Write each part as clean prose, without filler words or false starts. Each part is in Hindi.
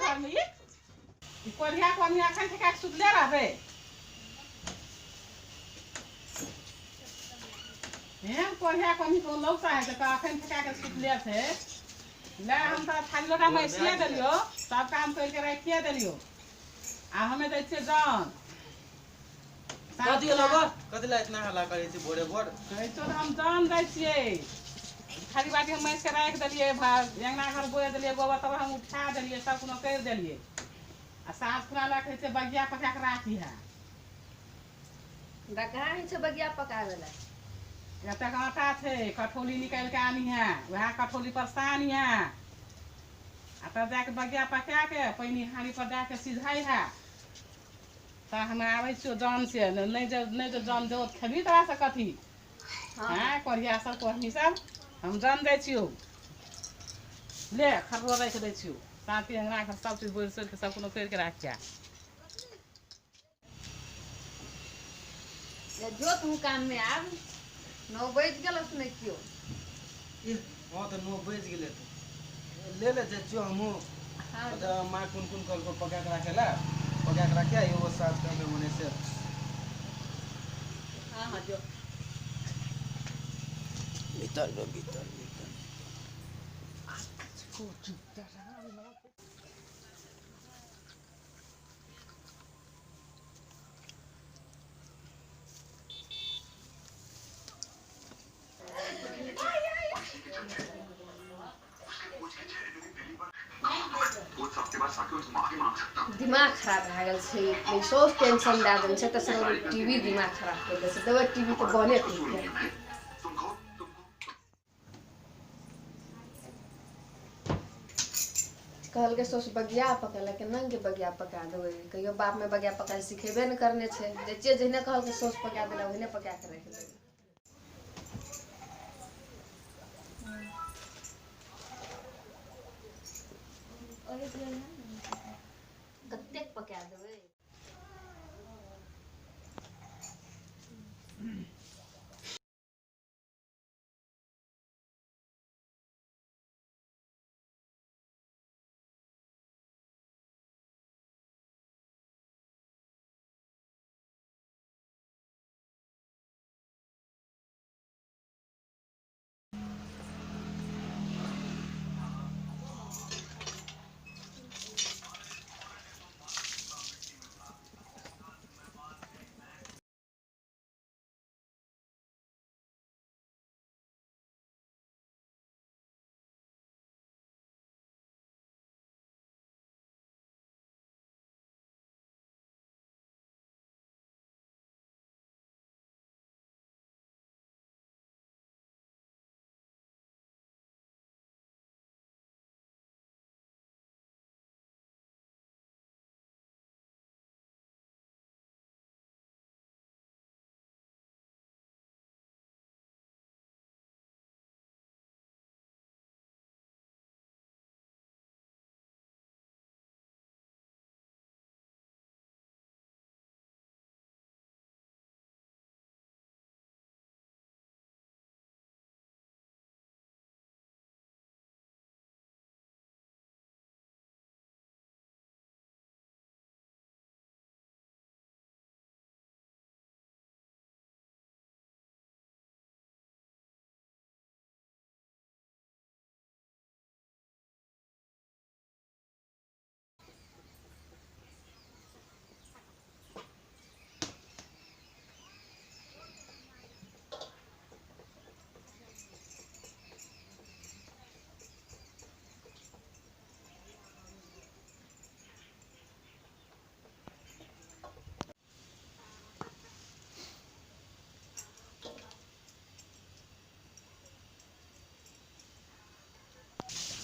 घर में ये कोरिया को हम अखन ठेका के सुतले रहबे हैं कोरिया को हम तो लौटा है त अखन ठेका के सुतले थे ले हम तो थाली लोटा में सिया देलियो सब काम करके रखिए देलियो आ हमें दै छियै जान कथि लगो कथि ला इतना हल्ला करे छी भोरे भोर कहै तो हम जान दै छियै थाली बाटी हम मैस के राख देलिए अंगना घर बोए देलिए गोबर तब हम उठा देलिए सब कोनो कर देलिए आ सास खुना ला कहै छै बगिया पका के राखी है कहाँ है बगिया पकावे ला एतक आटा छै कठौली निकाल के आनी है वह कठौली पर सानी है आ तब जाके बगिया पका के पानी हांडी पर दे के सिझाई है त हम आबै छियो जान से नहीं जो जान दो खेबी तोरा से कथी हैं कोरिया सब कोहनी सब हम जान दै छियो ले खरबो रख दै छियो साथी अंगना घर सब चीज बोल के सब कोनो कर के राख के जो तू काम में आब 9 बज गेल सुने क्यों हां तो 9 बज गेले ले ले जे छियो हमहु हां त मां कुन कल को पका के राखेला पका के राखे यो साथ काम में होने से हां हां जो भीतर दिमाग खराब भए गेल छै सोच टेंशन दे देल छै त टीवी दिमाग खराब कर दे छै देबै टीवी तो बने कर कहल के सोच बगिया पकेला के नंग के बगिया पका देबै कहियो बाप में बगिया पकाए सिखेबे न करने छै जे जहने कहल के सोच पका देला ओहने पका के रख देबै कतेक पका देबै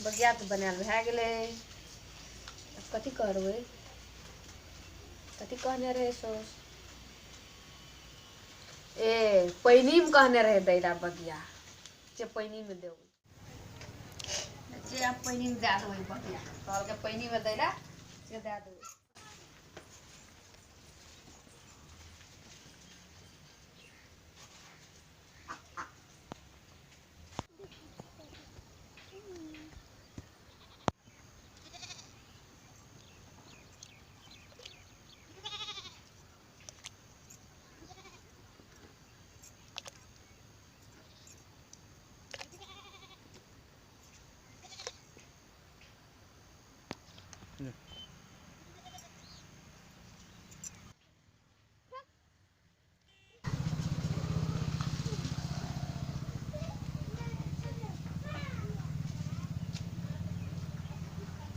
बगिया तो बनाल भए गेलै कथी करबै कथी कहने रहे सोच ए पैनी में कहने रहे दैला बगिया जे पैनी में देबै जे आप पैनी में दे देबै बगिया कहल के पैनी में दैला से दे देबै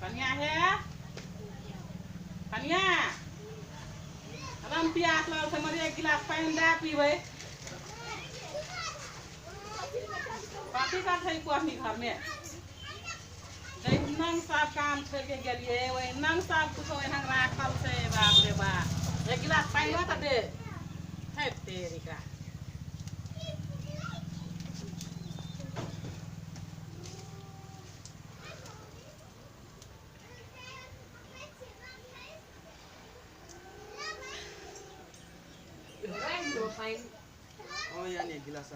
कन्या है कन्या हम प्यास लगल छै मरे 1 गिलास पानी दे पीबै कथी करते कोहनी घर में नंग साहब काम छोड़ के गेलिए वही नंग साहब कुछ एहन राखल छै बाप रे बाप 1 गिलास पानी त दे है तेरी का ओ यानी 1 गिलास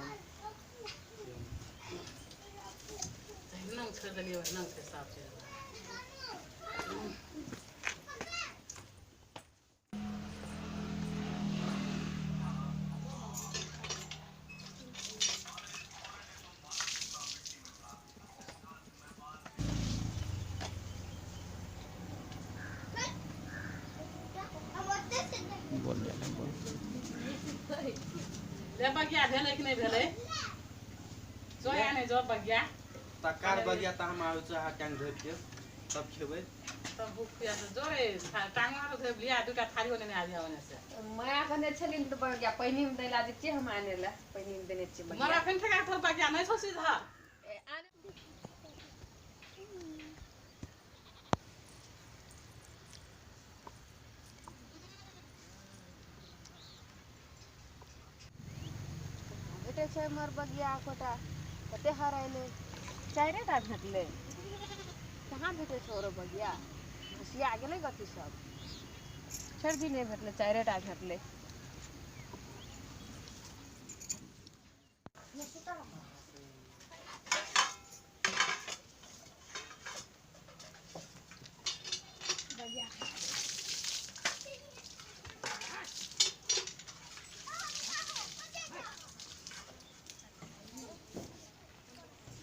नंग छोड़ दिलिए नंग के साफ से ले बगिया भेलै कि नहीं भेलै जो या नहीं जो बगिया तकार बगिया त हम आउ छ टांग धोइ के तब खेबै तब भूख पिया से जोरे टांगवा तो धोइ लिया दुटा थारी ओने आ दिया ओने से मैं कहने छलिन त बगिया पहिनी में दैला जे के हम आने ला पहिनी में देने छी बगिया मरा फिन ठका तो बगिया नहीं छौ सीधा बेटे छै मोर बगिया कोटा कते हराइले 4 टा भेटले कहाँ भेटे छोरो बगिया हसिया गेलै गति सब छोड़ भी नहीं भेटले 4 टा भेटले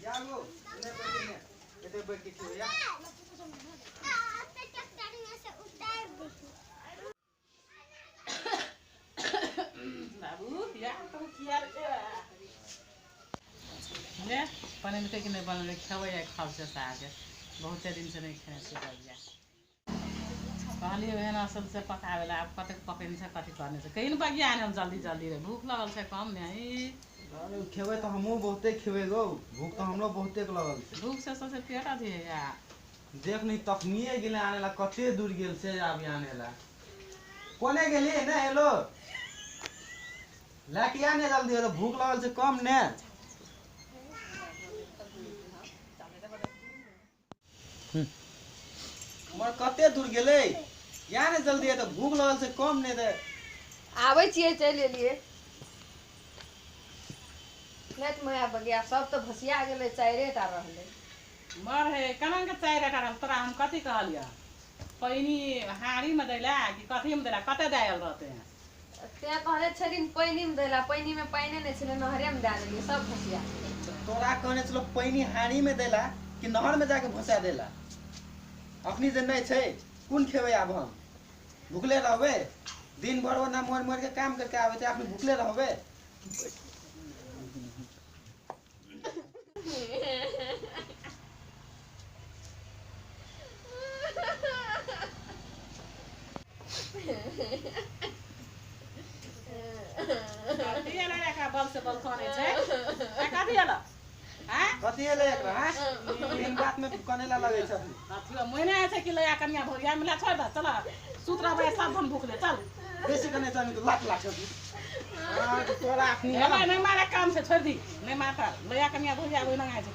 यागो ने बैठ के खेबै या बाबू या तो किया ले पनीर के नहीं बनले खेबै या खाव से सागे बहुत दिन से नहीं खाए से बगिया कहलिए बहन असल से पकावेला अब कते पकैन से कथी करने से कहीं बगिया आने हम जल्दी जल्दी रे भूख लगल छै कम नहीं अरे खेबै त हमहु बहुते खेबै गो भूख त हमरो बहुते लगल छै भूख से सबसे पेट अथी है या देख नहीं तखनिए गेले आने ला कते दूर गेल से आब आने ला कोने गेली ने हेलो लाके आने जल्दी तो भूख लगल से कम ने हमर कते दूर गेले या ने जल्दी तो भूख लगल से कम ने दे आबै छियै चलि एलियै नेट में बगिया सब तो भसिया गेलै 4 टा रहले मर है कनन के 4 टा तोरा हम कथी कहलिया पैनी हाड़ी में दैला कि कथी में दैला कते दायल रहते हैं ते कहले छलिन पैनी में दैला पैनी में पानी नहीं छले नहरे में डाल देलिए सब भसिया तोरा कहने चलो पैनी हाड़ी में देला कि नहर में जाके भसा देला अखनी जे नहीं छै कोन खेबै आब हम भूखले रहबे दिन भर ओना मोर मोर के काम करके आबै छै अपने भूखले रहबे कथी एला रे का बल से बल खाने छै कथी एला हैं कथी एले एकरा हैं इन बात में कनेला लगे छै अथी महीने छै कि लया कन्या भरिया मिला छोड़ द चल सूत्रा भाई सब हम भूखले चल बेसी कने चाही तो लाख लाख छै हां तोरा अखनी है नहीं मारे काम से छोड़ दी नहीं माता लया कन्या भरिया ओइ नंगा छै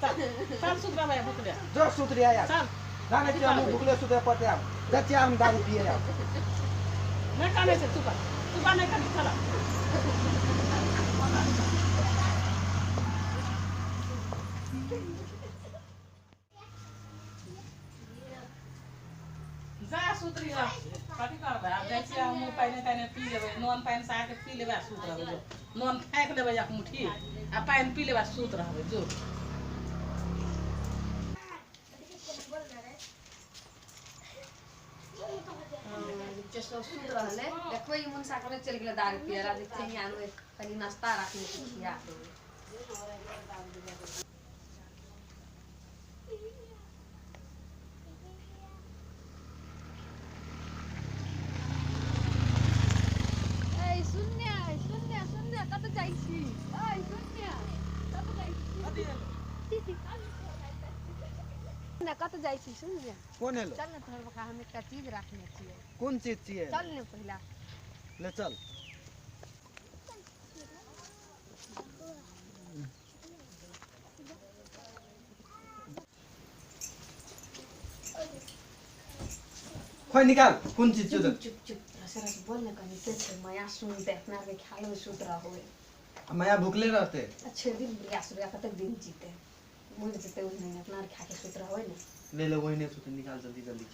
चल सूत्रा भाई भूखले जो सूत्री आया चल गाने के हम भूखले सुते पते आब जच्चे हम दारू पिए आब नहीं काने से तू नहीं कर चल जा सूत्री कथी करबै आब जाइ छी हम पानि तानि पी लेबै नॉन पानि से आके पी लेबै सूत रहबै जो नॉन खाइ लेबै एक मुट्ठी आ पानि पी लेबै सूत रहबै जो सो सुत रहले देखो ई मुन साकने चल गेले दारू पियला देखते ही आनु कनी नाश्ता रखने के खिया ए सुन्या कत जाइसी ए सुन्या कत जाइसी ना कत जाइसी सुन्या कौन है लो चल ना तोहर बका हम एक चीज रखने छिए कौन चीज चाहिए चल ने पहला ले चल खोई निकाल कौन चीज चाहिए चुप चुप रस बोल ना कनी के छे माया सुन दे अपना के ख्याल में सुत रहा होए माया भूखले रहते अच्छे दिन प्रयास रुपया कतक दिन जीते मुझे जीते उस नहीं अपना खा के सुत रहा होए ना ले लो वही नहीं सोते निकाल जल्दी जल्दी